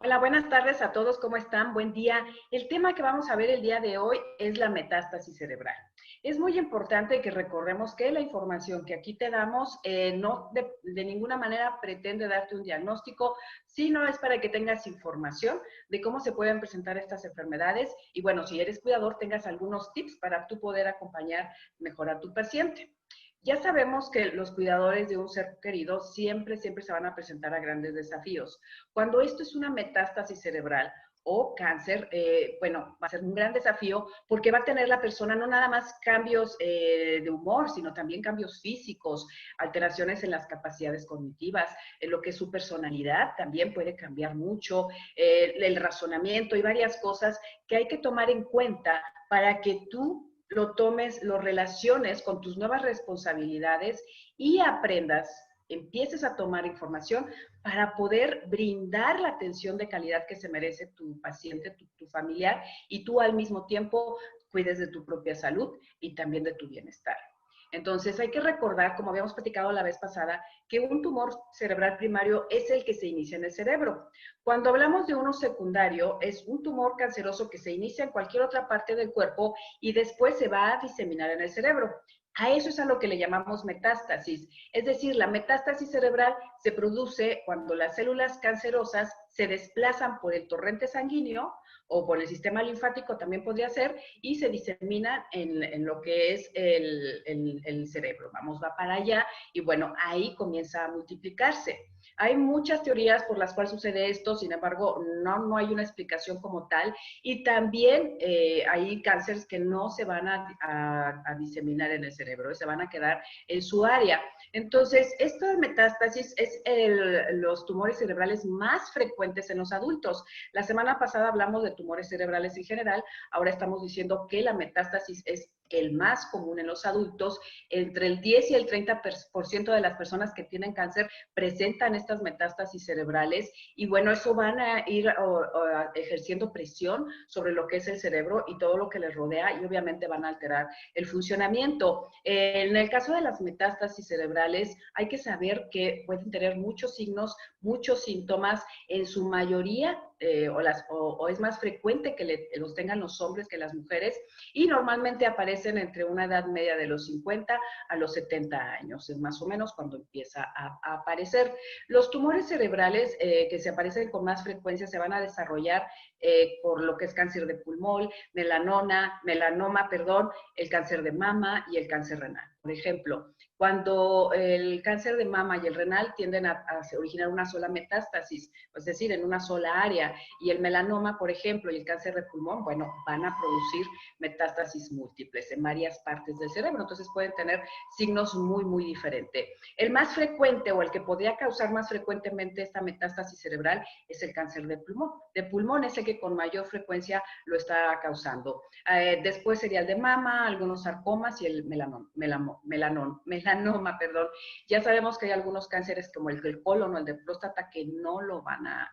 Hola, buenas tardes a todos, ¿cómo están? Buen día. El tema que vamos a ver el día de hoy es la metástasis cerebral. Es muy importante que recordemos que la información que aquí te damos no de ninguna manera pretende darte un diagnóstico, sino es para que tengas información de cómo se pueden presentar estas enfermedades y bueno, si eres cuidador, tengas algunos tips para tú poder acompañar mejor a tu paciente. Ya sabemos que los cuidadores de un ser querido siempre se van a presentar a grandes desafíos. Cuando esto es una metástasis cerebral o cáncer, bueno, va a ser un gran desafío porque va a tener la persona no nada más cambios de humor, sino también cambios físicos, alteraciones en las capacidades cognitivas, en lo que es su personalidad también puede cambiar mucho, el razonamiento y varias cosas que hay que tomar en cuenta para que tú lo tomes, lo relaciones con tus nuevas responsabilidades y aprendas, empieces a tomar información para poder brindar la atención de calidad que se merece tu paciente, tu familiar, y tú al mismo tiempo cuides de tu propia salud y también de tu bienestar. Entonces hay que recordar, como habíamos platicado la vez pasada, que un tumor cerebral primario es el que se inicia en el cerebro. Cuando hablamos de uno secundario, es un tumor canceroso que se inicia en cualquier otra parte del cuerpo y después se va a diseminar en el cerebro. A eso es a lo que le llamamos metástasis. Es decir, la metástasis cerebral se produce cuando las células cancerosas se desplazan por el torrente sanguíneo o por el sistema linfático también podría ser, y se diseminan en lo que es el cerebro. Vamos, va para allá y bueno, ahí comienza a multiplicarse. Hay muchas teorías por las cuales sucede esto, sin embargo, no hay una explicación como tal. Y también hay cánceres que no se van a diseminar en el cerebro, se van a quedar en su área. Entonces, esta metástasis es los tumores cerebrales más frecuentes en los adultos. La semana pasada hablamos de tumores cerebrales en general, ahora estamos diciendo que la metástasis es el más común en los adultos. Entre el 10 y el 30% de las personas que tienen cáncer presentan estas metástasis cerebrales y bueno, eso van a ir ejerciendo presión sobre lo que es el cerebro y todo lo que les rodea y obviamente van a alterar el funcionamiento. En el caso de las metástasis cerebrales hay que saber que pueden tener muchos signos, muchos síntomas, en su mayoría o es más frecuente que los tengan los hombres que las mujeres y normalmente aparecen entre una edad media de los 50 a los 70 años, es más o menos cuando empieza a aparecer. Los tumores cerebrales que se aparecen con más frecuencia se van a desarrollar por lo que es cáncer de pulmón, melanoma, perdón, el cáncer de mama y el cáncer renal. Por ejemplo, cuando el cáncer de mama y el renal tienden a originar una sola metástasis, es decir, en una sola área, y el melanoma, por ejemplo, y el cáncer de pulmón, bueno, van a producir metástasis múltiples en varias partes del cerebro, entonces pueden tener signos muy diferentes. El más frecuente o el que podría causar más frecuentemente esta metástasis cerebral es el cáncer de pulmón. De pulmón es el que con mayor frecuencia lo está causando. Después sería el de mama, algunos sarcomas y el melanoma, perdón. Ya sabemos que hay algunos cánceres como el del colon o el de próstata que no lo van a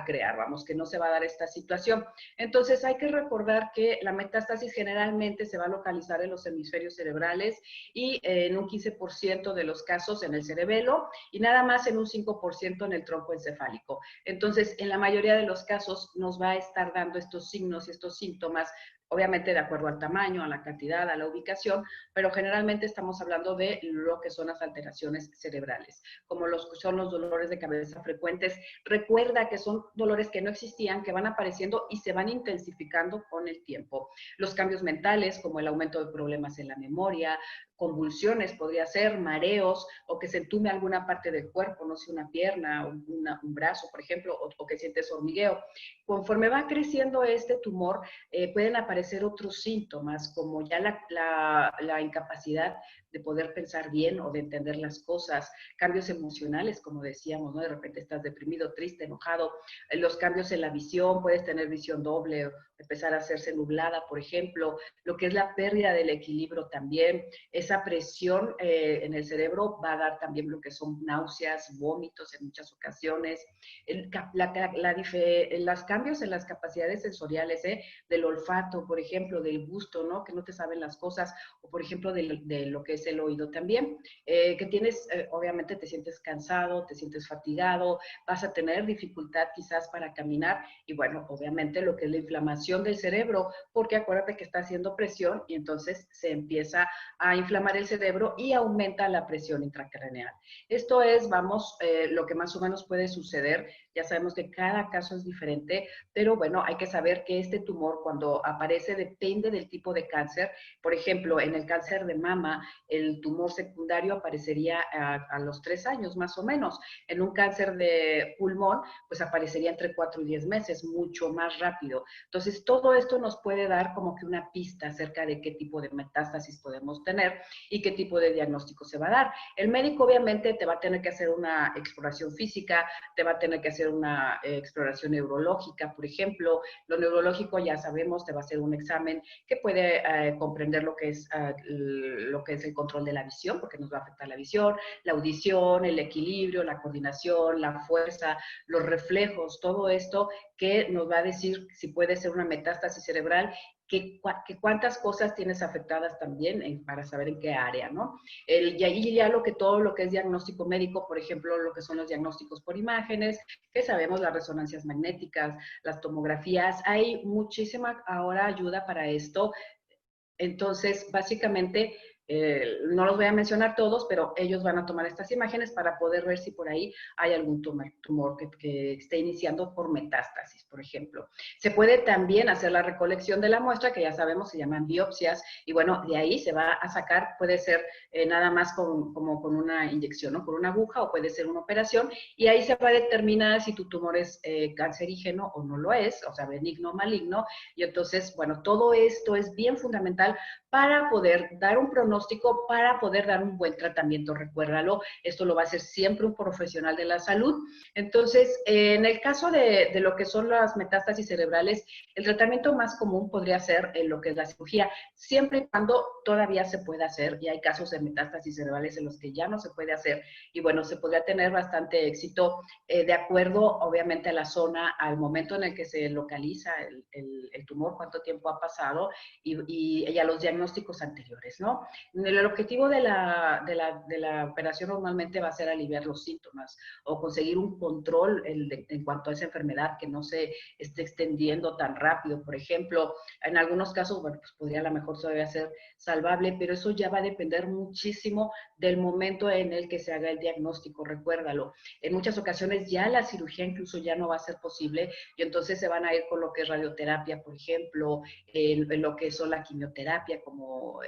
crear, vamos, que no se va a dar esta situación. Entonces hay que recordar que la metástasis generalmente se va a localizar en los hemisferios cerebrales y en un 15% de los casos en el cerebelo y nada más en un 5% en el tronco encefálico. Entonces, en la mayoría de los casos nos va a estar dando estos signos y estos síntomas, obviamente de acuerdo al tamaño, a la cantidad, a la ubicación, pero generalmente estamos hablando de lo que son las alteraciones cerebrales, como son los dolores de cabeza frecuentes. Recuerda que son dolores que no existían, que van apareciendo y se van intensificando con el tiempo. Los cambios mentales, como el aumento de problemas en la memoria, convulsiones, podría ser mareos o que se entume alguna parte del cuerpo, no sé, una pierna, un brazo, por ejemplo, o que sientes hormigueo. Conforme va creciendo este tumor, pueden aparecer otros síntomas, como ya la incapacidad de poder pensar bien o de entender las cosas, cambios emocionales, como decíamos, ¿no? De repente estás deprimido, triste, enojado, los cambios en la visión, puedes tener visión doble, empezar a hacerse nublada, por ejemplo, lo que es la pérdida del equilibrio también, esa presión en el cerebro va a dar también lo que son náuseas, vómitos en muchas ocasiones, los cambios en las capacidades sensoriales, del olfato, por ejemplo, del gusto, ¿no? Que no te saben las cosas, o por ejemplo, de lo que es el oído también, que tienes, obviamente te sientes cansado, te sientes fatigado, vas a tener dificultad quizás para caminar y bueno, obviamente lo que es la inflamación del cerebro, porque acuérdate que está haciendo presión y entonces se empieza a inflamar el cerebro y aumenta la presión intracraneal. Esto es, vamos, lo que más o menos puede suceder. Ya sabemos que cada caso es diferente, pero bueno, hay que saber que este tumor cuando aparece depende del tipo de cáncer. Por ejemplo, en el cáncer de mama, el tumor secundario aparecería a los 3 años más o menos. En un cáncer de pulmón, pues aparecería entre 4 y 10 meses, mucho más rápido. Entonces, todo esto nos puede dar como que una pista acerca de qué tipo de metástasis podemos tener y qué tipo de diagnóstico se va a dar. El médico obviamente te va a tener que hacer una exploración física, te va a tener que hacer una exploración neurológica, por ejemplo. Lo neurológico ya sabemos, te va a hacer un examen que puede comprender lo que es el control de la visión, porque nos va a afectar la visión, la audición, el equilibrio, la coordinación, la fuerza, los reflejos, todo esto que nos va a decir si puede ser una metástasis cerebral, que cuántas cosas tienes afectadas también para saber en qué área, ¿no? Y ahí ya todo lo que es diagnóstico médico, por ejemplo, lo que son los diagnósticos por imágenes, que sabemos las resonancias magnéticas, las tomografías, hay muchísima ahora ayuda para esto. Entonces, básicamente, no los voy a mencionar todos, pero ellos van a tomar estas imágenes para poder ver si por ahí hay algún tumor que esté iniciando por metástasis, por ejemplo. Se puede también hacer la recolección de la muestra, que ya sabemos se llaman biopsias, y bueno, de ahí se va a sacar, puede ser nada más como con una inyección, ¿no? Con una aguja, o puede ser una operación, y ahí se va a determinar si tu tumor es cancerígeno o no lo es, o sea, benigno o maligno, y entonces, bueno, todo esto es bien fundamental para poder dar un pronóstico, para poder dar un buen tratamiento. Recuérdalo, esto lo va a hacer siempre un profesional de la salud. Entonces, en el caso de lo que son las metástasis cerebrales, el tratamiento más común podría ser lo que es la cirugía, siempre y cuando todavía se pueda hacer, y hay casos de metástasis cerebrales en los que ya no se puede hacer, y bueno, se podría tener bastante éxito de acuerdo, obviamente, a la zona, al momento en el que se localiza el tumor, cuánto tiempo ha pasado, y a los diagnósticos anteriores, ¿no? El objetivo de la operación normalmente va a ser aliviar los síntomas o conseguir un control en cuanto a esa enfermedad, que no se esté extendiendo tan rápido. Por ejemplo, en algunos casos, bueno, pues podría a lo mejor todavía ser salvable, pero eso ya va a depender muchísimo del momento en el que se haga el diagnóstico, recuérdalo. En muchas ocasiones ya la cirugía incluso ya no va a ser posible y entonces se van a ir con lo que es radioterapia, por ejemplo, en lo que son la quimioterapia como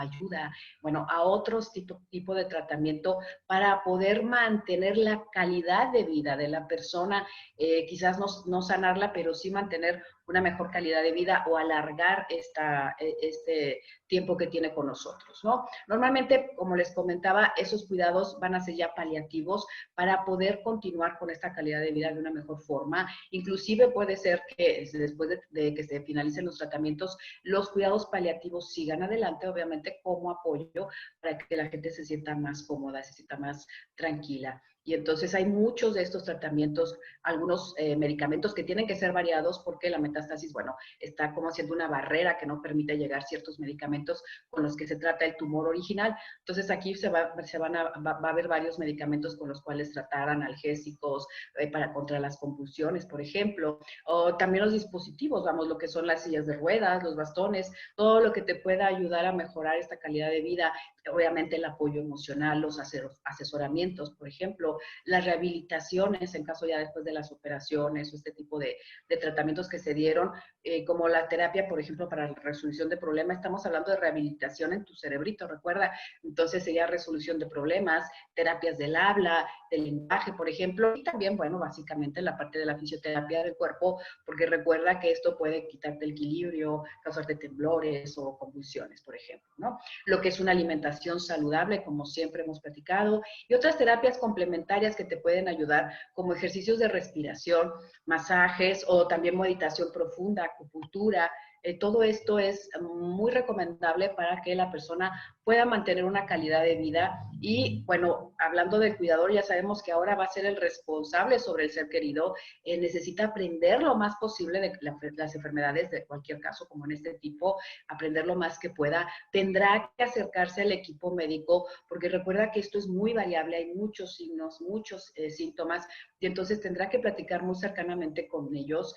ayuda, bueno, a otros tipo de tratamiento para poder mantener la calidad de vida de la persona, quizás no sanarla, pero sí mantener una mejor calidad de vida o alargar este tiempo que tiene con nosotros, ¿no? Normalmente, como les comentaba, esos cuidados van a ser ya paliativos para poder continuar con esta calidad de vida de una mejor forma. Inclusive puede ser que después de que se finalicen los tratamientos, los cuidados paliativos sigan adelante, obviamente como apoyo para que la gente se sienta más cómoda, se sienta más tranquila. Y entonces hay muchos de estos tratamientos, algunos medicamentos que tienen que ser variados porque la metástasis, bueno, está como haciendo una barrera que no permite llegar ciertos medicamentos con los que se trata el tumor original. Entonces aquí va a haber varios medicamentos con los cuales tratar, analgésicos contra las convulsiones, por ejemplo, o también los dispositivos, vamos, lo que son las sillas de ruedas, los bastones, todo lo que te pueda ayudar a mejorar esta calidad de vida, obviamente el apoyo emocional, los asesoramientos, por ejemplo, las rehabilitaciones en caso ya después de las operaciones o este tipo de tratamientos que se dieron, como la terapia, por ejemplo, para la resolución de problemas. Estamos hablando de rehabilitación en tu cerebrito, recuerda. Entonces sería resolución de problemas, terapias del habla, del lenguaje, por ejemplo, y también, bueno, básicamente la parte de la fisioterapia del cuerpo, porque recuerda que esto puede quitarte el equilibrio, causarte temblores o convulsiones, por ejemplo, ¿no? Lo que es una alimentación saludable, como siempre hemos platicado, y otras terapias complementarias que te pueden ayudar, como ejercicios de respiración, masajes o también meditación profunda, acupuntura, Todo esto es muy recomendable para que la persona pueda mantener una calidad de vida y, bueno, hablando del cuidador, ya sabemos que ahora va a ser el responsable sobre el ser querido, necesita aprender lo más posible de las enfermedades de cualquier caso, como en este tipo, aprender lo más que pueda, tendrá que acercarse al equipo médico, porque recuerda que esto es muy variable, hay muchos signos, muchos síntomas, y entonces tendrá que platicar muy cercanamente con ellos,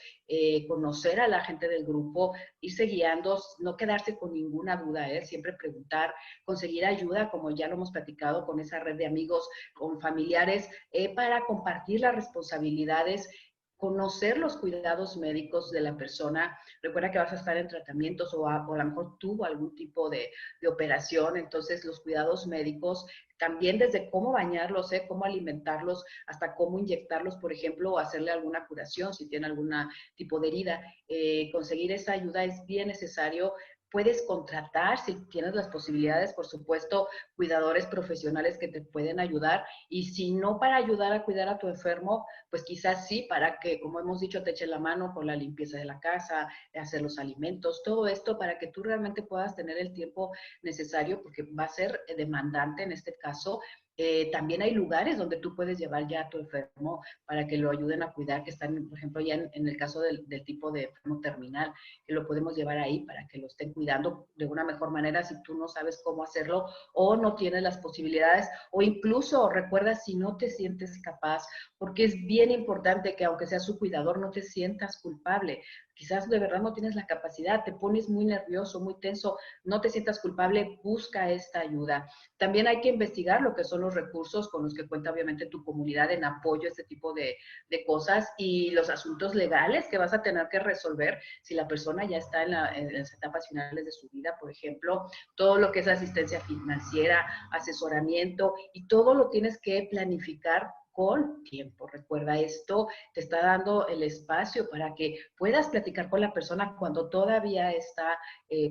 conocer a la gente del grupo, irse guiando, no quedarse con ninguna duda, siempre preguntar, conseguir ayuda, como ya lo hemos platicado, con esa red de amigos, con familiares, para compartir las responsabilidades, conocer los cuidados médicos de la persona. Recuerda que vas a estar en tratamientos o a lo mejor tuvo algún tipo de operación, entonces los cuidados médicos, también desde cómo bañarlos, cómo alimentarlos, hasta cómo inyectarlos, por ejemplo, o hacerle alguna curación si tiene algún tipo de herida. Conseguir esa ayuda es bien necesario. Puedes contratar, si tienes las posibilidades, por supuesto, cuidadores profesionales que te pueden ayudar, y si no para ayudar a cuidar a tu enfermo, pues quizás sí para que, como hemos dicho, te eche la mano con la limpieza de la casa, hacer los alimentos, todo esto para que tú realmente puedas tener el tiempo necesario, porque va a ser demandante en este caso. También hay lugares donde tú puedes llevar ya a tu enfermo para que lo ayuden a cuidar, que están, por ejemplo, ya en el caso del tipo de enfermo terminal, que lo podemos llevar ahí para que lo estén cuidando de una mejor manera si tú no sabes cómo hacerlo o no tienes las posibilidades, o incluso recuerda si no te sientes capaz, porque es bien importante que aunque seas su cuidador no te sientas culpable. Quizás de verdad no tienes la capacidad, te pones muy nervioso, muy tenso, no te sientas culpable, busca esta ayuda. También hay que investigar lo que son los recursos con los que cuenta obviamente tu comunidad en apoyo a este tipo de cosas, y los asuntos legales que vas a tener que resolver si la persona ya está en las etapas finales de su vida, por ejemplo, todo lo que es asistencia financiera, asesoramiento, y todo lo tienes que planificar con tiempo. Recuerda, esto te está dando el espacio para que puedas platicar con la persona cuando todavía está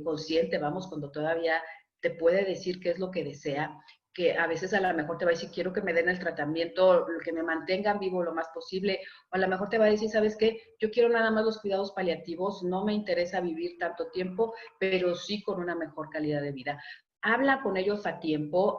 consciente, vamos, cuando todavía te puede decir qué es lo que desea, que a veces a lo mejor te va a decir, quiero que me den el tratamiento, que me mantengan vivo lo más posible, o a lo mejor te va a decir, ¿sabes qué? Yo quiero nada más los cuidados paliativos, no me interesa vivir tanto tiempo, pero sí con una mejor calidad de vida. Habla con ellos a tiempo,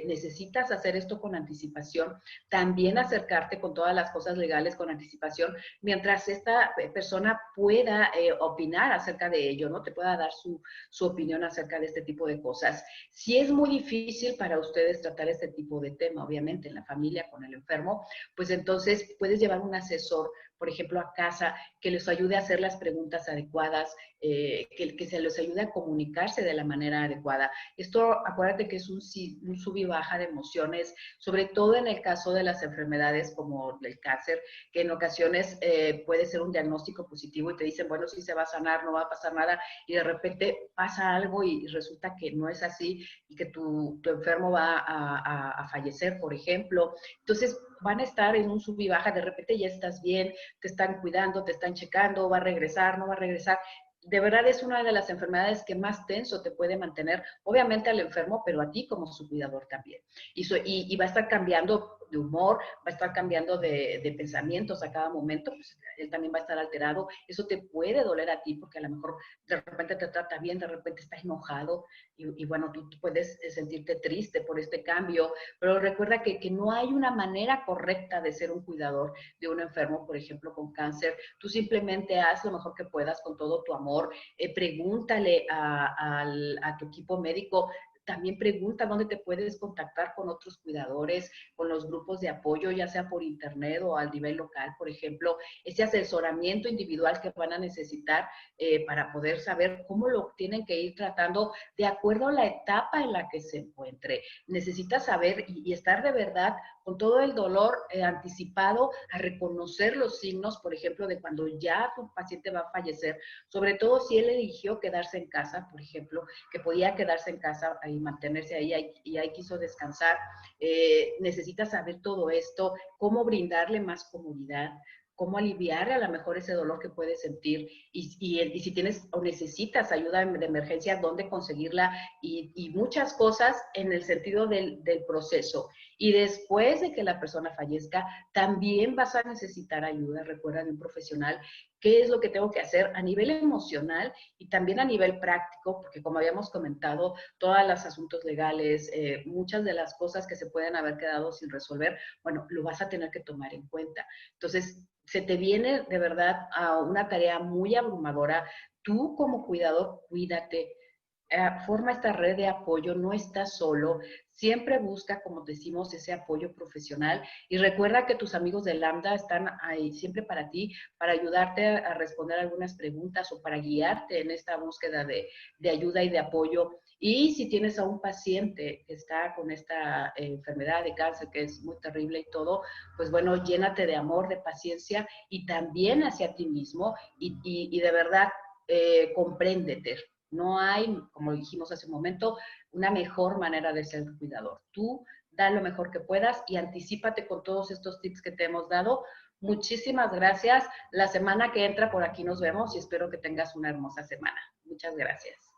necesitas hacer esto con anticipación, también acercarte con todas las cosas legales con anticipación, mientras esta persona pueda opinar acerca de ello, ¿no? Te pueda dar su opinión acerca de este tipo de cosas. Si es muy difícil para ustedes tratar este tipo de tema, obviamente en la familia con el enfermo, pues entonces puedes llevar un asesor, por ejemplo, a casa, que les ayude a hacer las preguntas adecuadas, que se les ayude a comunicarse de la manera adecuada. Esto, acuérdate que es un sub y baja de emociones, sobre todo en el caso de las enfermedades como el cáncer, que en ocasiones puede ser un diagnóstico positivo y te dicen, bueno, sí se va a sanar, no va a pasar nada, y de repente pasa algo y resulta que no es así y que tu enfermo va a fallecer, por ejemplo. Entonces, van a estar en un sub y baja, de repente ya estás bien, te están cuidando, te están checando, va a regresar, no va a regresar. De verdad es una de las enfermedades que más tenso te puede mantener, obviamente al enfermo, pero a ti como su cuidador también. Y va a estar cambiando de humor, va a estar cambiando de pensamientos a cada momento, pues él también va a estar alterado. Eso te puede doler a ti porque a lo mejor de repente te trata bien, de repente está enojado y bueno, tú puedes sentirte triste por este cambio, pero recuerda que no hay una manera correcta de ser un cuidador de un enfermo, por ejemplo, con cáncer. Tú simplemente haz lo mejor que puedas con todo tu amor, pregúntale a tu equipo médico, también pregunta dónde te puedes contactar con otros cuidadores, con los grupos de apoyo, ya sea por internet o al nivel local, por ejemplo, ese asesoramiento individual que van a necesitar para poder saber cómo lo tienen que ir tratando de acuerdo a la etapa en la que se encuentre. Necesitas saber y estar de verdad con todo el dolor anticipado a reconocer los signos, por ejemplo, de cuando ya tu paciente va a fallecer, sobre todo si él eligió quedarse en casa, por ejemplo, que podía quedarse en casa y mantenerse ahí y ahí quiso descansar. Necesitas saber todo esto, cómo brindarle más comodidad, cómo aliviar a lo mejor ese dolor que puedes sentir y si tienes o necesitas ayuda de emergencia, dónde conseguirla y muchas cosas en el sentido del proceso. Y después de que la persona fallezca, también vas a necesitar ayuda, recuerda, de un profesional qué es lo que tengo que hacer a nivel emocional y también a nivel práctico, porque como habíamos comentado, todos los asuntos legales, muchas de las cosas que se pueden haber quedado sin resolver, bueno, lo vas a tener que tomar en cuenta. Entonces, se te viene de verdad a una tarea muy abrumadora. Tú como cuidador, cuídate, forma esta red de apoyo, no estás solo, siempre busca, como decimos, ese apoyo profesional y recuerda que tus amigos de Lambda están ahí siempre para ti, para ayudarte a responder algunas preguntas o para guiarte en esta búsqueda de ayuda y de apoyo. Y si tienes a un paciente que está con esta enfermedad de cáncer que es muy terrible y todo, pues bueno, llénate de amor, de paciencia y también hacia ti mismo y de verdad compréndete. No hay, como dijimos hace un momento, una mejor manera de ser cuidador. Tú da lo mejor que puedas y anticípate con todos estos tips que te hemos dado. Muchísimas gracias. La semana que entra por aquí nos vemos y espero que tengas una hermosa semana. Muchas gracias.